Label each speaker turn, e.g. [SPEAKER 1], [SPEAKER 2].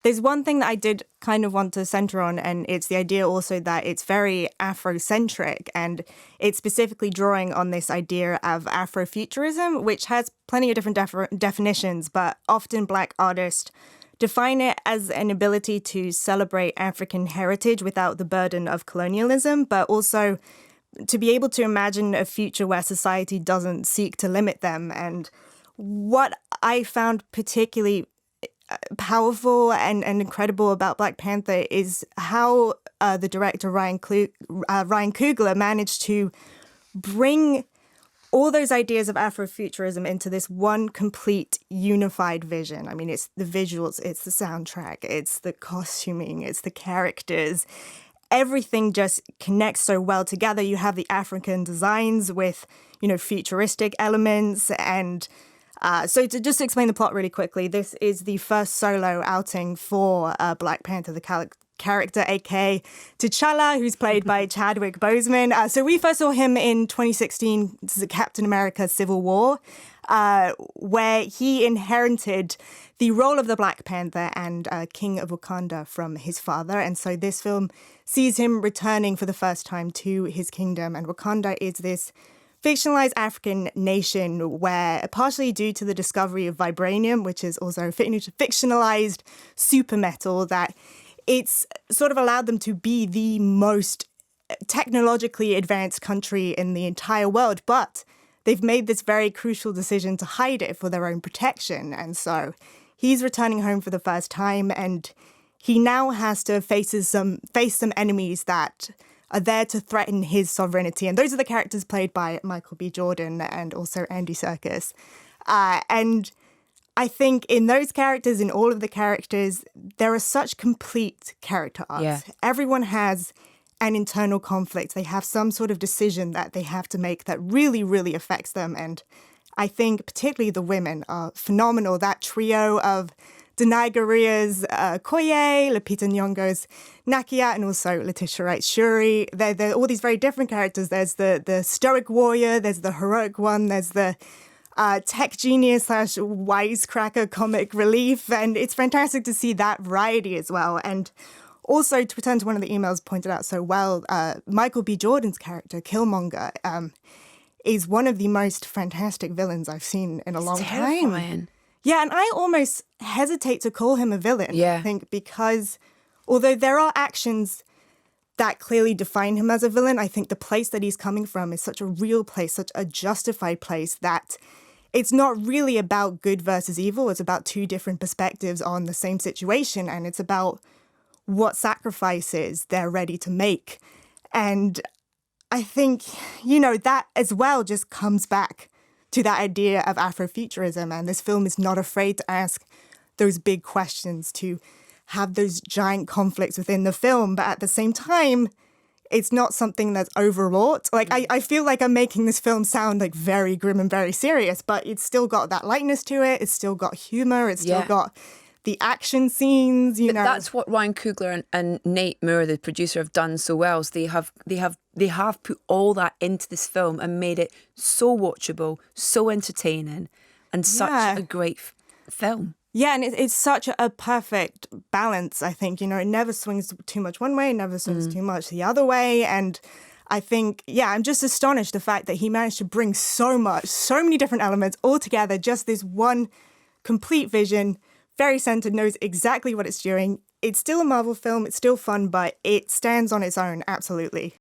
[SPEAKER 1] There's one thing that I did kind of want to center on, and it's the idea also that it's very Afrocentric, and it's specifically drawing on this idea of Afrofuturism, which has plenty of different definitions, but often Black artists define it as an ability to celebrate African heritage without the burden of colonialism, but also to be able to imagine a future where society doesn't seek to limit them. And what I found particularly powerful and incredible about Black Panther is how the director Ryan Coogler managed to bring all those ideas of Afrofuturism into this one complete unified vision. I mean, it's the visuals, it's the soundtrack, it's the costuming, it's the characters. Everything just connects so well together. You have the African designs with, futuristic elements. And so to just explain the plot really quickly, this is the first solo outing for Black Panther, the character, a.k.a. T'Challa, who's played by Chadwick Boseman. So we first saw him in 2016, this is Captain America Civil War, where he inherited the role of the Black Panther and King of Wakanda from his father. And so this film sees him returning for the first time to his kingdom. And Wakanda is this fictionalized African nation where, partially due to the discovery of vibranium, which is also fictionalized super metal, that it's sort of allowed them to be the most technologically advanced country in the entire world. But they've made this very crucial decision to hide it for their own protection. And so he's returning home for the first time, and he now has to face some enemies that are there to threaten his sovereignty. And those are the characters played by Michael B. Jordan and also Andy Serkis. And I think in those characters, in all of the characters, there are such complete character arcs.
[SPEAKER 2] Yeah.
[SPEAKER 1] Everyone has an internal conflict. They have some sort of decision that they have to make that really, really affects them. And I think particularly the women are phenomenal. That trio of Denai Guria's Koye, Lupita Nyong'o's Nakia, and also Letitia Wright's Shuri. They're all these very different characters. There's the stoic warrior, there's the heroic one, there's the tech genius / wisecracker comic relief. And it's fantastic to see that variety as well. And also, to return to one of the emails pointed out so well, Michael B. Jordan's character, Killmonger, is one of the most fantastic villains I've seen in a long time. Yeah, and I almost hesitate to call him a villain, I think, because although there are actions that clearly define him as a villain, I think the place that he's coming from is such a real place, such a justified place, that it's not really about good versus evil. It's about two different perspectives on the same situation, and it's about what sacrifices they're ready to make. And I think, that as well just comes back to that idea of Afrofuturism. And this film is not afraid to ask those big questions, to have those giant conflicts within the film. But at the same time, it's not something that's overwrought. Like, I feel like I'm making this film sound like very grim and very serious, but it's still got that lightness to it. It's still got humor. It's still got the action scenes,
[SPEAKER 2] But that's what Ryan Coogler and Nate Moore, the producer, have done so well. So they have put all that into this film and made it so watchable, so entertaining, and such a great film.
[SPEAKER 1] Yeah, and it's such a perfect balance, I think. It never swings too much one way, never swings too much the other way. And I think, I'm just astonished the fact that he managed to bring so many different elements all together, just this one complete vision, very centered, knows exactly what it's doing. It's still a Marvel film, it's still fun, but it stands on its own, absolutely.